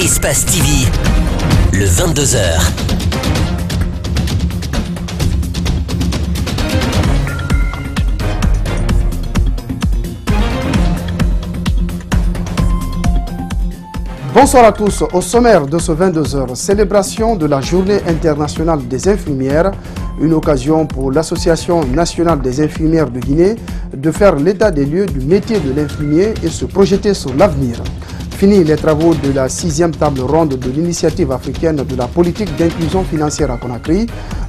Espace TV, le 22h. Bonsoir à tous. Au sommaire de ce 22h, célébration de la Journée internationale des infirmières, une occasion pour l'Association nationale des infirmières de Guinée de faire l'état des lieux du métier de l'infirmier et se projeter sur l'avenir. Fini les travaux de la 6e table ronde de l'initiative africaine de la politique d'inclusion financière à Conakry.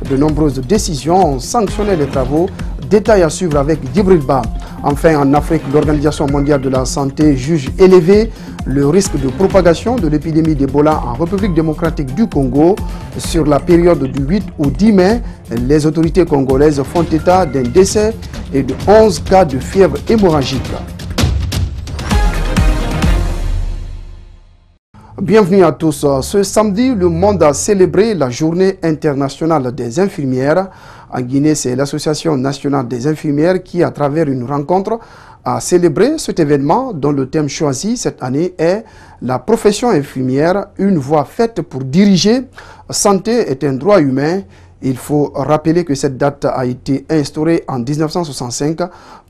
De nombreuses décisions ont sanctionné les travaux. Détail à suivre avec Djibril Ba. Enfin, en Afrique, l'Organisation mondiale de la santé juge élevé le risque de propagation de l'épidémie d'Ebola en République démocratique du Congo. Sur la période du 8 au 10 mai, les autorités congolaises font état d'un décès et de 11 cas de fièvre hémorragique. Bienvenue à tous. Ce samedi, le monde a célébré la Journée internationale des infirmières. En Guinée, c'est l'Association nationale des infirmières qui, à travers une rencontre, a célébré cet événement dont le thème choisi cette année est « La profession infirmière, une voie faite pour diriger. Santé est un droit humain ». Il faut rappeler que cette date a été instaurée en 1965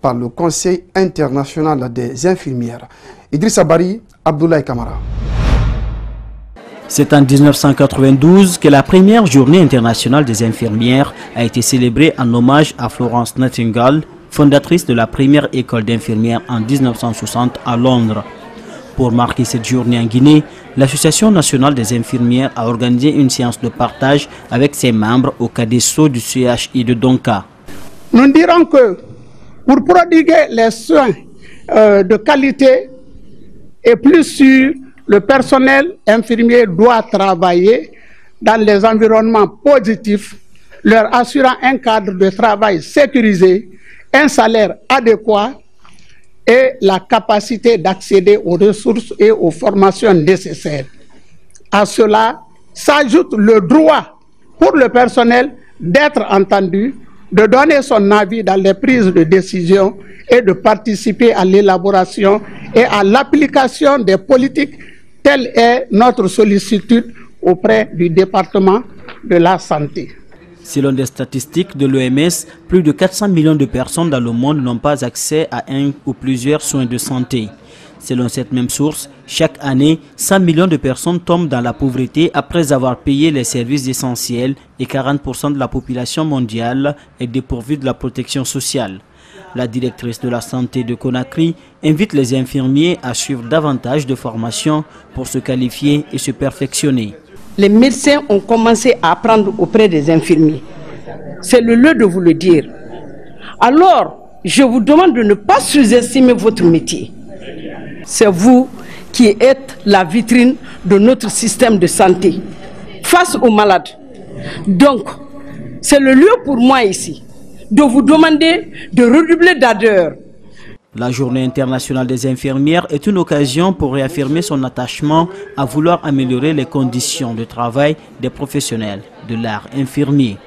par le Conseil international des infirmières. Idrissa Bari, Abdoulaye Kamara. C'est en 1992 que la première journée internationale des infirmières a été célébrée en hommage à Florence Nightingale, fondatrice de la première école d'infirmières en 1960 à Londres. Pour marquer cette journée en Guinée, l'Association nationale des infirmières a organisé une séance de partage avec ses membres au CADESO du CHI de Donka. Nous dirons que pour prodiguer les soins de qualité et plus sûrs, le personnel infirmier doit travailler dans les environnements positifs, leur assurant un cadre de travail sécurisé, un salaire adéquat et la capacité d'accéder aux ressources et aux formations nécessaires. À cela s'ajoute le droit pour le personnel d'être entendu, de donner son avis dans les prises de décision et de participer à l'élaboration et à l'application des politiques. Telle est notre sollicitude auprès du département de la santé. Selon des statistiques de l'OMS, plus de 400 millions de personnes dans le monde n'ont pas accès à un ou plusieurs soins de santé. Selon cette même source, chaque année, 100 millions de personnes tombent dans la pauvreté après avoir payé les services essentiels et 40% de la population mondiale est dépourvue de la protection sociale. La directrice de la santé de Conakry invite les infirmiers à suivre davantage de formations pour se qualifier et se perfectionner. Les médecins ont commencé à apprendre auprès des infirmiers. C'est le lieu de vous le dire. Alors, je vous demande de ne pas sous-estimer votre métier. C'est vous qui êtes la vitrine de notre système de santé face aux malades. Donc, c'est le lieu pour moi ici de vous demander de redoubler d'ardeur. La Journée internationale des infirmières est une occasion pour réaffirmer son attachement à vouloir améliorer les conditions de travail des professionnels de l'art infirmier.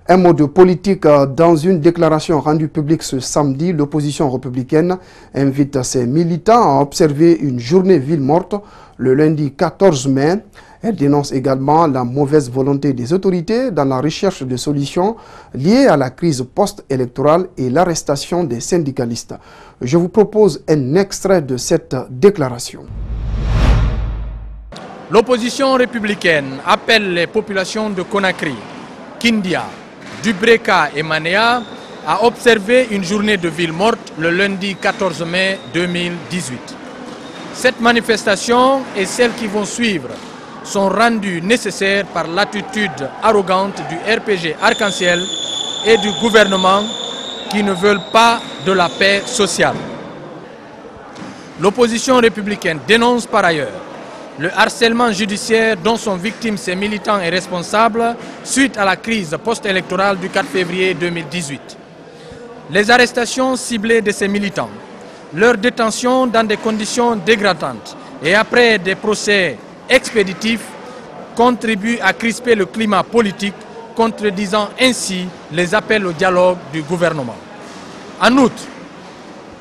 Un mot de politique. Dans une déclaration rendue publique ce samedi, l'opposition républicaine invite ses militants à observer une journée ville morte le lundi 14 mai. Elle dénonce également la mauvaise volonté des autorités dans la recherche de solutions liées à la crise post-électorale et l'arrestation des syndicalistes. Je vous propose un extrait de cette déclaration. L'opposition républicaine appelle les populations de Conakry, Kindia, Dubreka et Manéa à observer une journée de ville morte le lundi 14 mai 2018. Cette manifestation et celles qui vont suivre sont rendues nécessaires par l'attitude arrogante du RPG Arc-en-Ciel et du gouvernement qui ne veulent pas de la paix sociale. L'opposition républicaine dénonce par ailleurs le harcèlement judiciaire dont sont victimes ces militants et responsables suite à la crise post-électorale du 4 février 2018. Les arrestations ciblées de ces militants, leur détention dans des conditions dégradantes et après des procès expéditifs contribuent à crisper le climat politique, contredisant ainsi les appels au dialogue du gouvernement. En outre,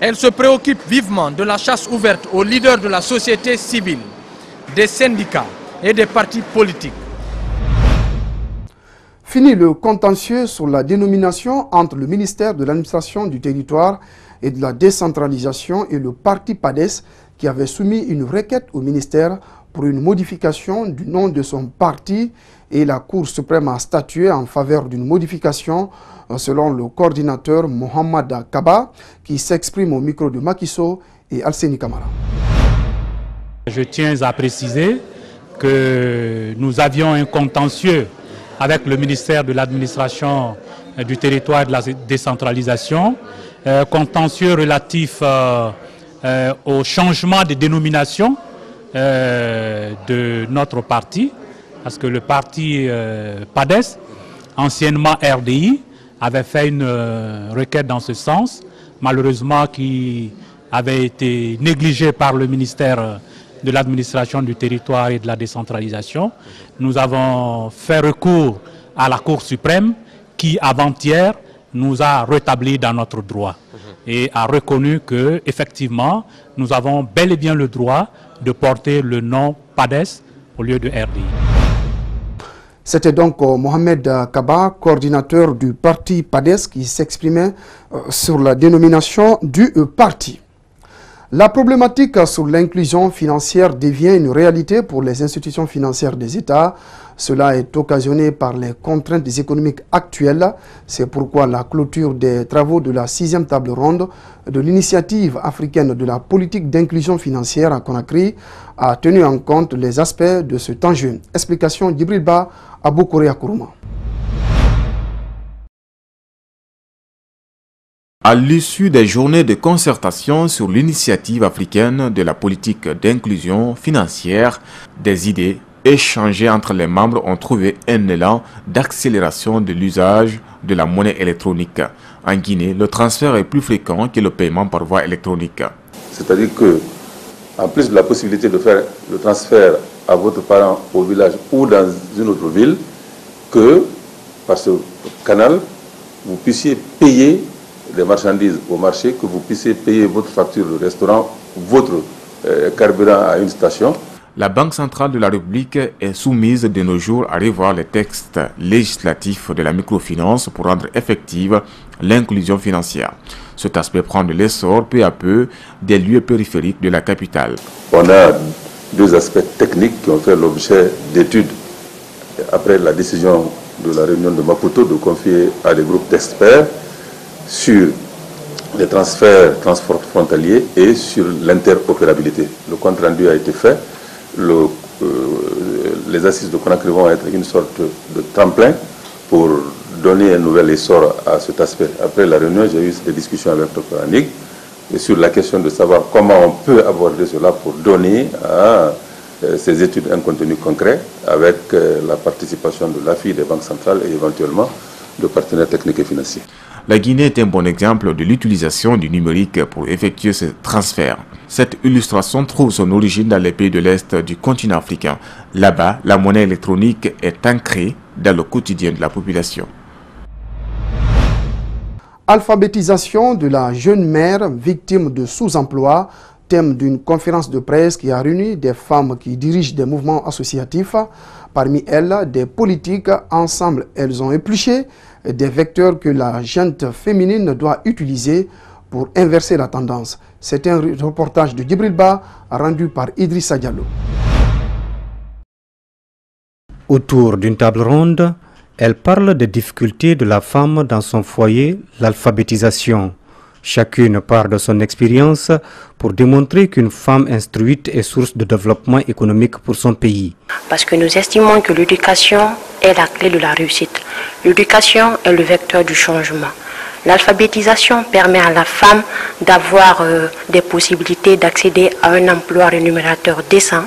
Elle se préoccupe vivement de la chasse ouverte aux leaders de la société civile, des syndicats et des partis politiques. Fini le contentieux sur la dénomination entre le ministère de l'administration du territoire et de la décentralisation et le parti PADES qui avait soumis une requête au ministère pour une modification du nom de son parti, et la Cour suprême a statué en faveur d'une modification selon le coordinateur Mohamed Kaba qui s'exprime au micro de Makiso et Alseni Kamara. Je tiens à préciser que nous avions un contentieux avec le ministère de l'administration du territoire et de la décentralisation, contentieux relatif au changement de dénomination de notre parti, parce que le parti PADES, anciennement RDI, avait fait une requête dans ce sens, malheureusement qui avait été négligée par le ministère de l'administration du territoire et de la décentralisation. Nous avons fait recours à la Cour suprême qui, avant-hier, nous a rétabli dans notre droit et a reconnu que, effectivement, nous avons bel et bien le droit de porter le nom PADES au lieu de RDI. C'était donc Mohamed Kaba, coordinateur du parti PADES, qui s'exprimait sur la dénomination du parti. La problématique sur l'inclusion financière devient une réalité pour les institutions financières des États. Cela est occasionné par les contraintes économiques actuelles. C'est pourquoi la clôture des travaux de la 6e table ronde de l'initiative africaine de la politique d'inclusion financière à Conakry a tenu en compte les aspects de cet enjeu. Explication d'Ibril Ba à Boukouré Kourouma. À l'issue des journées de concertation sur l'initiative africaine de la politique d'inclusion financière, des idées échangées entre les membres ont trouvé un élan d'accélération de l'usage de la monnaie électronique. En Guinée, le transfert est plus fréquent que le paiement par voie électronique. C'est-à-dire que, en plus de la possibilité de faire le transfert à votre parent au village ou dans une autre ville, que par ce canal, vous puissiez payer des marchandises au marché, que vous puissiez payer votre facture de restaurant, votre carburant à une station. La Banque centrale de la République est soumise de nos jours à revoir les textes législatifs de la microfinance pour rendre effective l'inclusion financière. Cet aspect prend de l'essor peu à peu des lieux périphériques de la capitale. On a deux aspects techniques qui ont fait l'objet d'études après la décision de la réunion de Maputo de confier à des groupes d'experts sur les transferts transfrontaliers et sur l'interopérabilité. Le compte rendu a été fait. Les assises de Conakry vont être une sorte de tremplin pour donner un nouvel essor à cet aspect. Après la réunion, j'ai eu des discussions avec Dr Anig sur la question de savoir comment on peut aborder cela pour donner à ces études un contenu concret avec la participation de l'AFI, des banques centrales et éventuellement de partenaires techniques et financiers. La Guinée est un bon exemple de l'utilisation du numérique pour effectuer ces transferts. Cette illustration trouve son origine dans les pays de l'Est du continent africain. Là-bas, la monnaie électronique est ancrée dans le quotidien de la population. Alphabétisation de la jeune mère victime de sous-emploi, thème d'une conférence de presse qui a réuni des femmes qui dirigent des mouvements associatifs. Parmi elles, des politiques. Ensemble, elles ont épluché des vecteurs que la gente féminine doit utiliser pour inverser la tendance. C'est un reportage de Djibril Ba rendu par Idrissa Diallo. Autour d'une table ronde, elle parle des difficultés de la femme dans son foyer, l'alphabétisation. Chacune part de son expérience pour démontrer qu'une femme instruite est source de développement économique pour son pays. Parce que nous estimons que l'éducation est la clé de la réussite. L'éducation est le vecteur du changement. L'alphabétisation permet à la femme d'avoir des possibilités d'accéder à un emploi rémunérateur décent,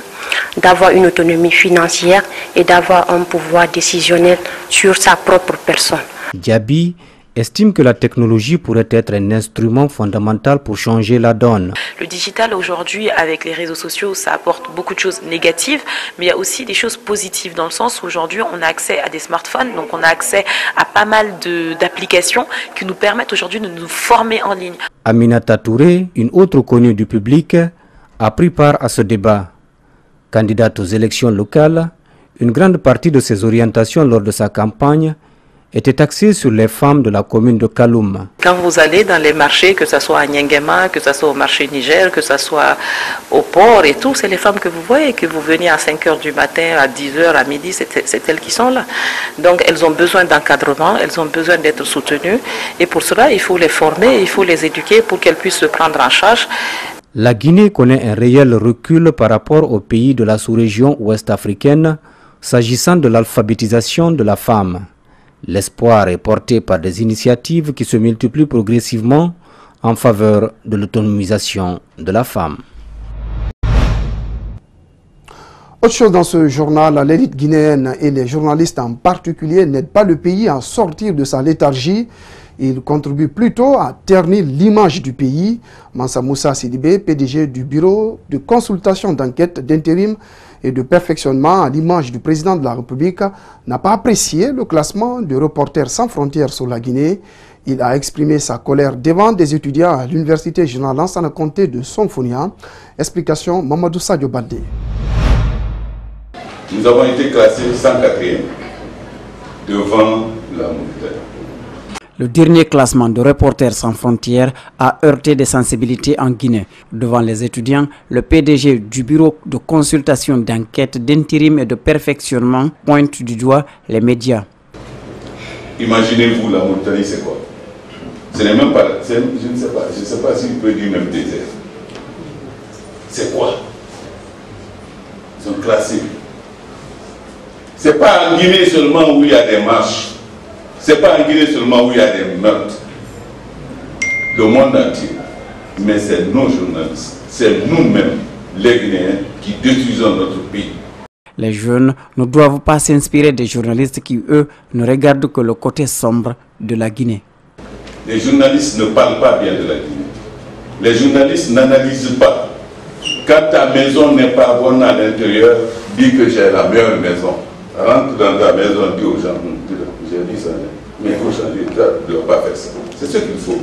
d'avoir une autonomie financière et d'avoir un pouvoir décisionnel sur sa propre personne. Diaby estime que la technologie pourrait être un instrument fondamental pour changer la donne. Le digital aujourd'hui, avec les réseaux sociaux, ça apporte beaucoup de choses négatives, mais il y a aussi des choses positives dans le sens où aujourd'hui on a accès à des smartphones, donc on a accès à pas mal d'applications qui nous permettent aujourd'hui de nous former en ligne. Aminata Touré, une autre connue du public, a pris part à ce débat. Candidate aux élections locales, une grande partie de ses orientations lors de sa campagne était axée sur les femmes de la commune de Kaloum. Quand vous allez dans les marchés, que ce soit à Nyangema, que ce soit au marché Niger, que ce soit au port et tout, c'est les femmes que vous voyez, que vous venez à 5 h du matin, à 10 h, à midi, c'est elles qui sont là. Donc elles ont besoin d'encadrement, elles ont besoin d'être soutenues et pour cela il faut les former, il faut les éduquer pour qu'elles puissent se prendre en charge. La Guinée connaît un réel recul par rapport aux pays de la sous-région ouest africaine s'agissant de l'alphabétisation de la femme. L'espoir est porté par des initiatives qui se multiplient progressivement en faveur de l'autonomisation de la femme. Autre chose dans ce journal, l'élite guinéenne et les journalistes en particulier n'aident pas le pays à sortir de sa léthargie. Ils contribuent plutôt à ternir l'image du pays. Mansa Moussa Sidibé, PDG du bureau de consultation d'enquête, d'intérim et de perfectionnement à l'image du président de la République, n'a pas apprécié le classement de Reporters sans frontières sur la Guinée. Il a exprimé sa colère devant des étudiants à l'université générale Lansana Conté de Sonfonia. Explication Mamadou Sadio Baldé. Nous avons été classés 104e devant la Mauritanie. Le dernier classement de Reporters sans frontières a heurté des sensibilités en Guinée. Devant les étudiants, le PDG du bureau de consultation d'enquête, d'intérim et de perfectionnement pointe du doigt les médias. Imaginez-vous, la Mauritanie, c'est quoi? Ce n'est même pas, je ne sais pas si je peux dire même désert. C'est quoi? Ils sont classés. Ce n'est pas en Guinée seulement où il y a des marches. Ce n'est pas en Guinée seulement où il y a des meurtres. Le monde entier. Mais c'est nos journalistes, c'est nous-mêmes, les Guinéens, qui détruisons notre pays. Les jeunes ne doivent pas s'inspirer des journalistes qui, eux, ne regardent que le côté sombre de la Guinée. Les journalistes ne parlent pas bien de la Guinée. Les journalistes n'analysent pas. Quand ta maison n'est pas bonne à l'intérieur, dis que j'ai la meilleure maison. Rentre dans ta maison, dis aux gens, j'ai dit ça, mais il faut changer, tu ne dois pas faire ça. C'est ce qu'il faut.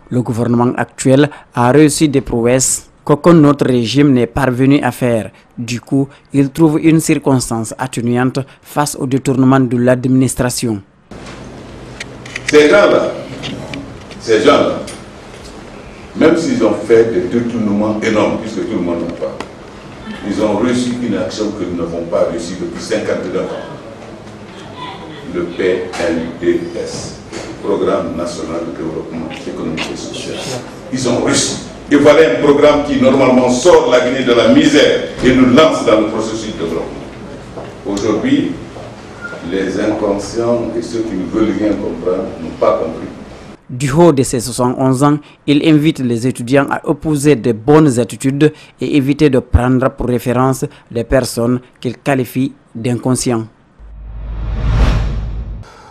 Le gouvernement actuel a réussi des prouesses qu'aucun autre régime n'est parvenu à faire. Du coup, il trouve une circonstance atténuante face au détournement de l'administration. Ces gens-là, même s'ils ont fait des détournements énormes, puisque tout le monde n'en parle, ils ont reçu une action que nous n'avons pas reçue depuis 59 ans. Le PNDS, Programme National de Développement Économique et Social. Ils ont reçu. Et voilà un programme qui normalement sort la Guinée de la misère et nous lance dans le processus de développement. Aujourd'hui, les inconscients et ceux qui ne veulent rien comprendre n'ont pas compris. Du haut de ses 71 ans, il invite les étudiants à opposer de bonnes attitudes et éviter de prendre pour référence les personnes qu'il qualifie d'inconscients.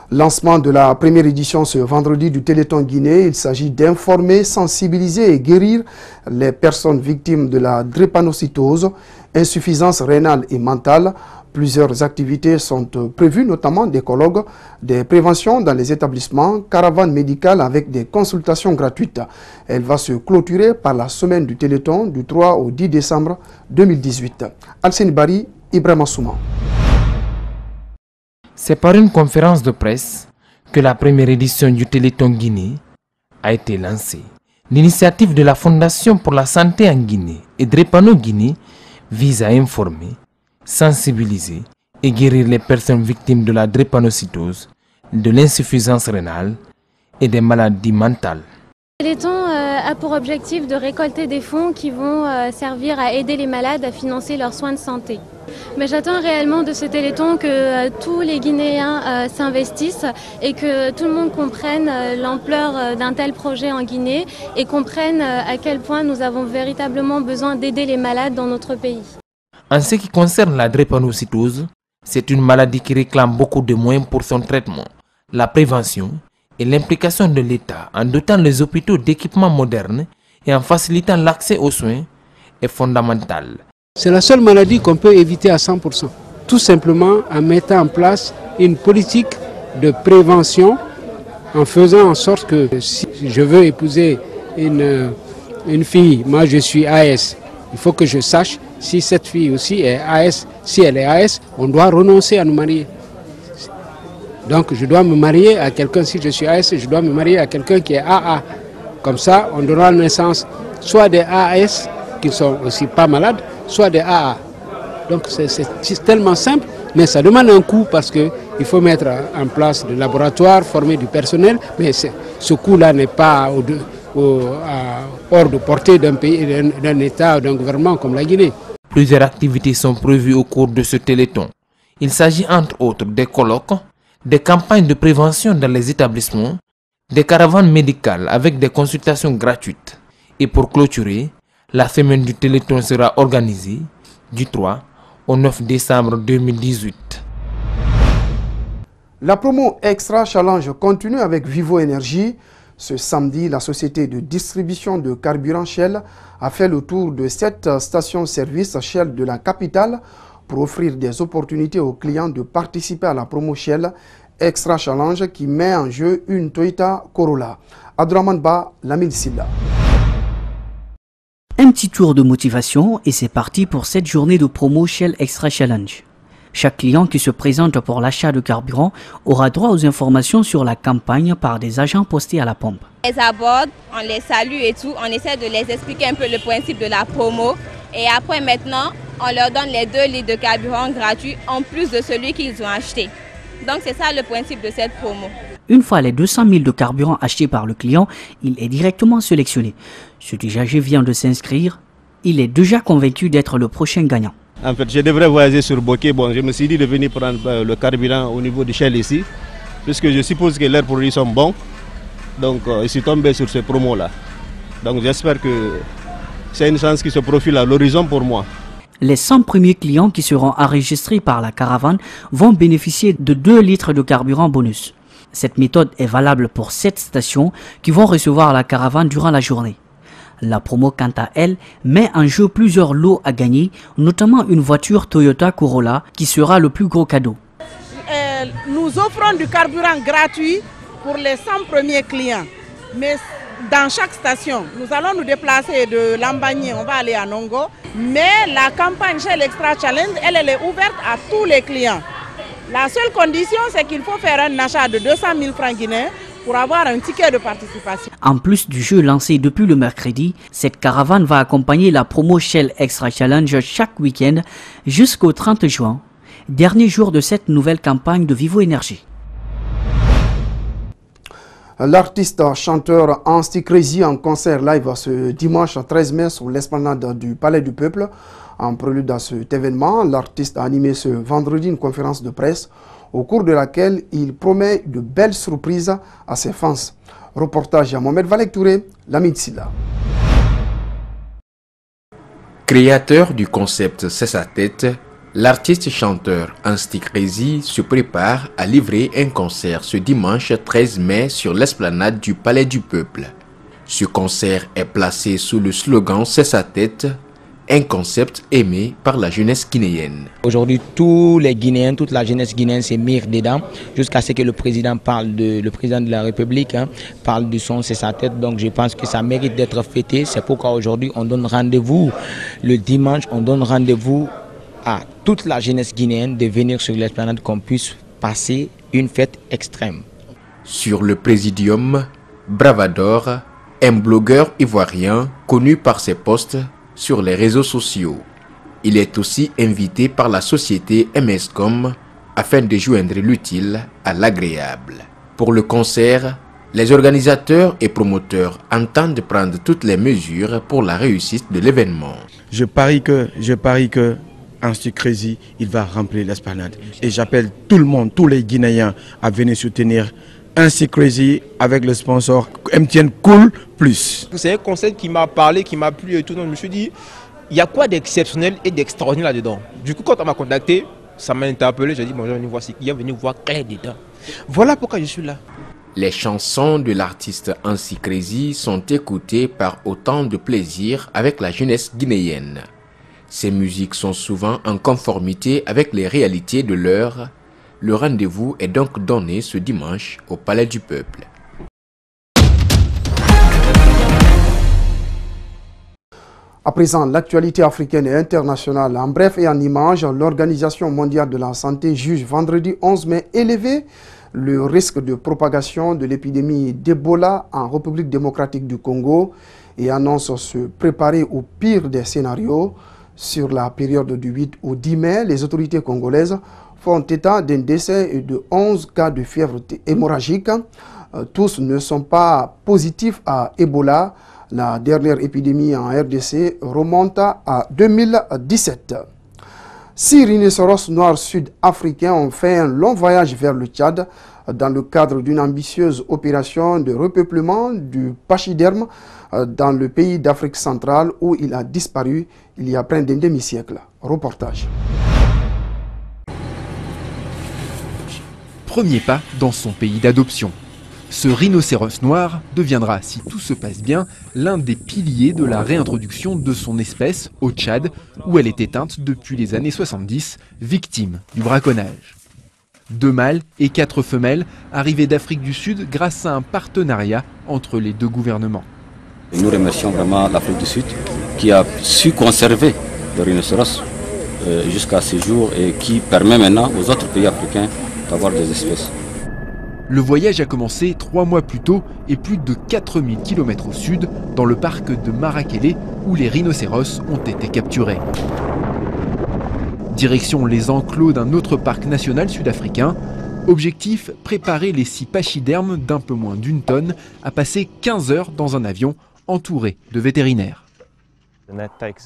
Lancement de la première édition ce vendredi du Téléthon Guinée. Il s'agit d'informer, sensibiliser et guérir les personnes victimes de la drépanocytose, insuffisance rénale et mentale. Plusieurs activités sont prévues, notamment des colloques, des préventions dans les établissements, caravanes médicales avec des consultations gratuites. Elle va se clôturer par la semaine du Téléthon du 3 au 10 décembre 2018. Alcine Bari, Ibrahim Assouma. C'est par une conférence de presse que la première édition du Téléthon Guinée a été lancée. L'initiative de la Fondation pour la santé en Guinée et Drépano Guinée vise à informer, sensibiliser et guérir les personnes victimes de la drépanocytose, de l'insuffisance rénale et des maladies mentales. Le Téléthon a pour objectif de récolter des fonds qui vont servir à aider les malades à financer leurs soins de santé. Mais j'attends réellement de ce Téléthon que tous les Guinéens s'investissent et que tout le monde comprenne l'ampleur d'un tel projet en Guinée et comprenne à quel point nous avons véritablement besoin d'aider les malades dans notre pays. En ce qui concerne la drépanocytose, c'est une maladie qui réclame beaucoup de moyens pour son traitement, la prévention et l'implication de l'État en dotant les hôpitaux d'équipements modernes et en facilitant l'accès aux soins est fondamentale. C'est la seule maladie qu'on peut éviter à 100%. Tout simplement en mettant en place une politique de prévention, en faisant en sorte que si je veux épouser une fille, moi je suis AS, il faut que je sache si cette fille aussi est AS. Si elle est AS, on doit renoncer à nous marier. Donc je dois me marier à quelqu'un, si je suis AS, je dois me marier à quelqu'un qui est AA. Comme ça, on donnera naissance soit des AS qui sont aussi pas malades, soit des AA. Donc c'est tellement simple, mais ça demande un coût parce qu'il faut mettre en place des laboratoires, former du personnel, mais ce coût-là n'est pas hors de portée d'un pays, d'un État, d'un gouvernement comme la Guinée. Plusieurs activités sont prévues au cours de ce téléthon. Il s'agit entre autres des colloques, des campagnes de prévention dans les établissements, des caravanes médicales avec des consultations gratuites. Et pour clôturer, la semaine du téléthon sera organisée du 3 au 9 décembre 2018. La promo Extra Challenge continue avec Vivo Énergie. Ce samedi, la société de distribution de carburant Shell a fait le tour de 7 stations-service Shell de la capitale pour offrir des opportunités aux clients de participer à la promo Shell Extra Challenge qui met en jeu une Toyota Corolla. Abdourahmane Ba, Lamine Silla. Un petit tour de motivation et c'est parti pour cette journée de promo Shell Extra Challenge. Chaque client qui se présente pour l'achat de carburant aura droit aux informations sur la campagne par des agents postés à la pompe. On les aborde, on les salue et tout, on essaie de les expliquer un peu le principe de la promo et après maintenant on leur donne les 2 litres de carburant gratuits en plus de celui qu'ils ont acheté. Donc c'est ça le principe de cette promo. Une fois les 200 000 de carburant achetés par le client, il est directement sélectionné. Ce usager vient de s'inscrire, il est déjà convaincu d'être le prochain gagnant. En fait, je devrais voyager sur Bokeh. Bon, je me suis dit de venir prendre le carburant au niveau de Shell ici, puisque je suppose que leurs produits sont bons. Donc, je suis tombé sur ce promo-là. Donc, j'espère que c'est une chance qui se profile à l'horizon pour moi. Les 100 premiers clients qui seront enregistrés par la caravane vont bénéficier de 2 litres de carburant bonus. Cette méthode est valable pour 7 stations qui vont recevoir la caravane durant la journée. La promo, quant à elle, met en jeu plusieurs lots à gagner, notamment une voiture Toyota Corolla qui sera le plus gros cadeau. Nous offrons du carburant gratuit pour les 100 premiers clients. Mais dans chaque station, nous allons nous déplacer de Lambagné, on va aller à Nongo. Mais la campagne Shell Extra Challenge, elle est ouverte à tous les clients. La seule condition, c'est qu'il faut faire un achat de 200 000 francs guinéens pour avoir un ticket de participation. En plus du jeu lancé depuis le mercredi, cette caravane va accompagner la promo Shell Extra Challenge chaque week-end jusqu'au 30 juin, dernier jour de cette nouvelle campagne de Vivo Énergie. L'artiste chanteur Ansti Crazy en concert live ce dimanche 13 mai sur l'esplanade du Palais du Peuple. En prélude à cet événement, l'artiste a animé ce vendredi une conférence de presse au cours de laquelle il promet de belles surprises à ses fans. Reportage à Mohamed Valek Touré, Lamine Silla. Créateur du concept C'est sa tête, l'artiste chanteur Ansti Crazy se prépare à livrer un concert ce dimanche 13 mai sur l'esplanade du Palais du Peuple. Ce concert est placé sous le slogan C'est sa tête, un concept aimé par la jeunesse guinéenne. Aujourd'hui, tous les Guinéens, toute la jeunesse guinéenne s'est mise dedans jusqu'à ce que le président de la République parle du son C'est sa tête. Donc je pense que ça mérite d'être fêté. C'est pourquoi aujourd'hui on donne rendez-vous le dimanche, on donne rendez-vous à toute la jeunesse guinéenne de venir sur l'esplanade qu'on puisse passer une fête extrême. Sur le présidium, Bravador, un blogueur ivoirien connu par ses posts sur les réseaux sociaux. Il est aussi invité par la société MSCOM afin de joindre l'utile à l'agréable. Pour le concert, les organisateurs et promoteurs entendent prendre toutes les mesures pour la réussite de l'événement. Je parie que Ansti Crazy, il va remplir l'esplanade. Et j'appelle tout le monde, tous les Guinéens à venir soutenir Ansti Crazy avec le sponsor MTN Cool Plus. C'est un concept qui m'a parlé, qui m'a plu et tout. Donc je me suis dit, il y a quoi d'exceptionnel et d'extraordinaire là-dedans. Du coup, quand on m'a contacté, ça m'a interpellé. J'ai dit, bon, je vais venir voir, il est venu voir clair dedans. Voilà pourquoi je suis là. Les chansons de l'artiste Ansi Crazy sont écoutées par autant de plaisir avec la jeunesse guinéenne. Ces musiques sont souvent en conformité avec les réalités de l'heure. Le rendez-vous est donc donné ce dimanche au Palais du Peuple. À présent, l'actualité africaine et internationale. En bref et en images, l'Organisation mondiale de la santé juge vendredi 11 mai élevé le risque de propagation de l'épidémie d'Ebola en République démocratique du Congo et annonce se préparer au pire des scénarios. Sur la période du 8 au 10 mai, les autorités congolaises font état d'un décès et de 11 cas de fièvre hémorragique. Tous ne sont pas positifs à Ebola. La dernière épidémie en RDC remonte à 2017. 6 rhinocéros noirs sud-africains ont fait un long voyage vers le Tchad dans le cadre d'une ambitieuse opération de repeuplement du pachyderme dans le pays d'Afrique centrale où il a disparu il y a près d'un demi-siècle. Reportage. Premier pas dans son pays d'adoption. Ce rhinocéros noir deviendra, si tout se passe bien, l'un des piliers de la réintroduction de son espèce au Tchad, où elle est éteinte depuis les années 70, victime du braconnage. 2 mâles et 4 femelles arrivés d'Afrique du Sud grâce à un partenariat entre les deux gouvernements. Nous remercions vraiment l'Afrique du Sud qui a su conserver le rhinocéros jusqu'à ce jour et qui permet maintenant aux autres pays africains d'avoir des espèces. Le voyage a commencé 3 mois plus tôt et plus de 4000 km au sud, dans le parc de Marakele, où les rhinocéros ont été capturés. Direction les enclos d'un autre parc national sud-africain. Objectif, préparer les 6 pachydermes d'un peu moins d'1 tonne à passer 15 heures dans un avion entouré de vétérinaires.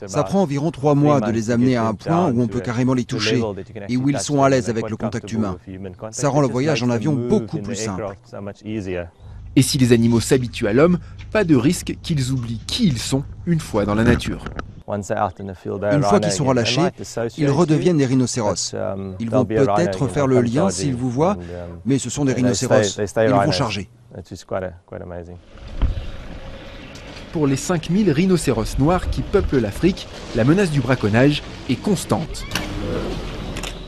Ça prend environ 3 mois de les amener à un point où on peut carrément les toucher et où ils sont à l'aise avec le contact humain. Ça rend le voyage en avion beaucoup plus simple. Et si les animaux s'habituent à l'homme, pas de risque qu'ils oublient qui ils sont une fois dans la nature. Une fois qu'ils sont relâchés, ils redeviennent des rhinocéros. Ils vont peut-être faire le lien s'ils vous voient, mais ce sont des rhinocéros. Ils vont charger. Pour les 5000 rhinocéros noirs qui peuplent l'Afrique, la menace du braconnage est constante.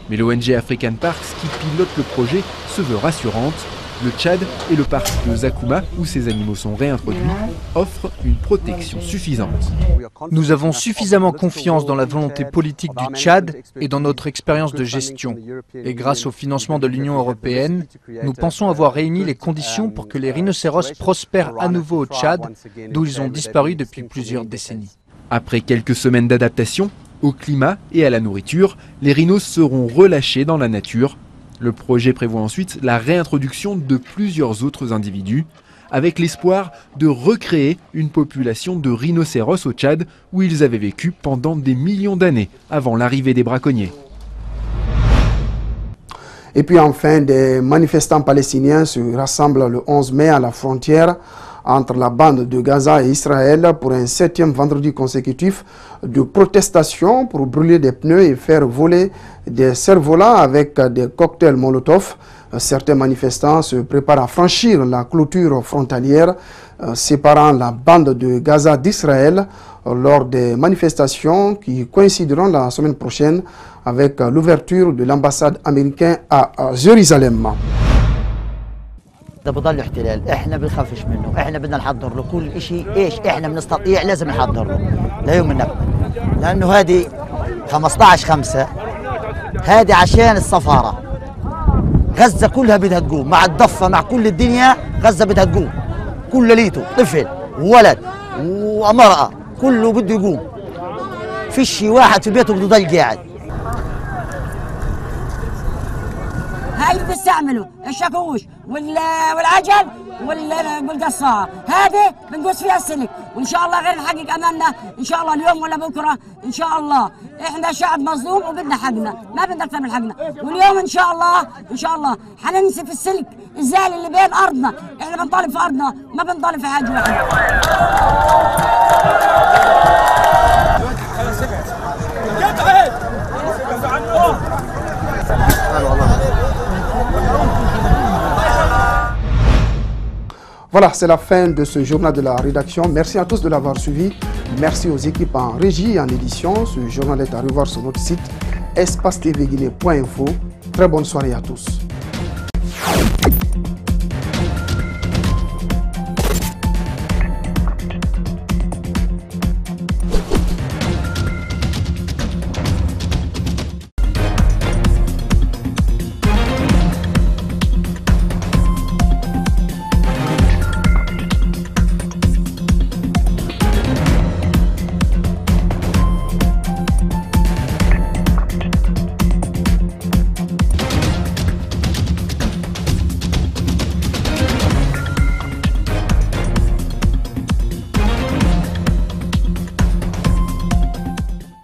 Mais l'ONG African Parks qui pilote le projet se veut rassurante. Le Tchad et le parc de Zakouma, où ces animaux sont réintroduits, offrent une protection suffisante. Nous avons suffisamment confiance dans la volonté politique du Tchad et dans notre expérience de gestion. Et grâce au financement de l'Union européenne, nous pensons avoir réuni les conditions pour que les rhinocéros prospèrent à nouveau au Tchad, d'où ils ont disparu depuis plusieurs décennies. Après quelques semaines d'adaptation au climat et à la nourriture, les rhinos seront relâchés dans la nature. Le projet prévoit ensuite la réintroduction de plusieurs autres individus, avec l'espoir de recréer une population de rhinocéros au Tchad où ils avaient vécu pendant des millions d'années avant l'arrivée des braconniers. Et puis enfin, des manifestants palestiniens se rassemblent le 11 mai à la frontière entre la bande de Gaza et Israël pour un 7e vendredi consécutif de protestation pour brûler des pneus et faire voler des cerfs-volants avec des cocktails Molotov. Certains manifestants se préparent à franchir la clôture frontalière séparant la bande de Gaza d'Israël lors des manifestations qui coïncideront la semaine prochaine avec l'ouverture de l'ambassade américaine à Jérusalem. إذا بضل احتلال احنا بنخافش منه، احنا بدنا نحضر له كل شيء ايش احنا بنستطيع لازم نحضر له ليوم النكبة، لأنه هذه 15/5 هذه عشان السفارة. غزة كلها بدها تقوم مع الضفة مع كل الدنيا، غزة بدها تقوم كل ليته طفل وولد ومرأة كله بده يقوم. فيش شي واحد في بيته بده يضل قاعد. هاي اللي بتستعمله الشاكوش والعجل والقصاعة، هذه بنقص فيها السلك وإن شاء الله غير نحقق أملنا إن شاء الله اليوم ولا بكرة إن شاء الله. إحنا شعب مظلوم وبدنا حقنا، ما بدنا أكثر من حقنا، واليوم إن شاء الله حننسف السلك الزال اللي بين أرضنا. إحنا بنطالب في أرضنا، ما بنطالب في حاجة واحدة. Voilà, c'est la fin de ce journal de la rédaction. Merci à tous de l'avoir suivi. Merci aux équipes en régie et en édition. Ce journal est à revoir sur notre site espacetvguinée.info. Très bonne soirée à tous.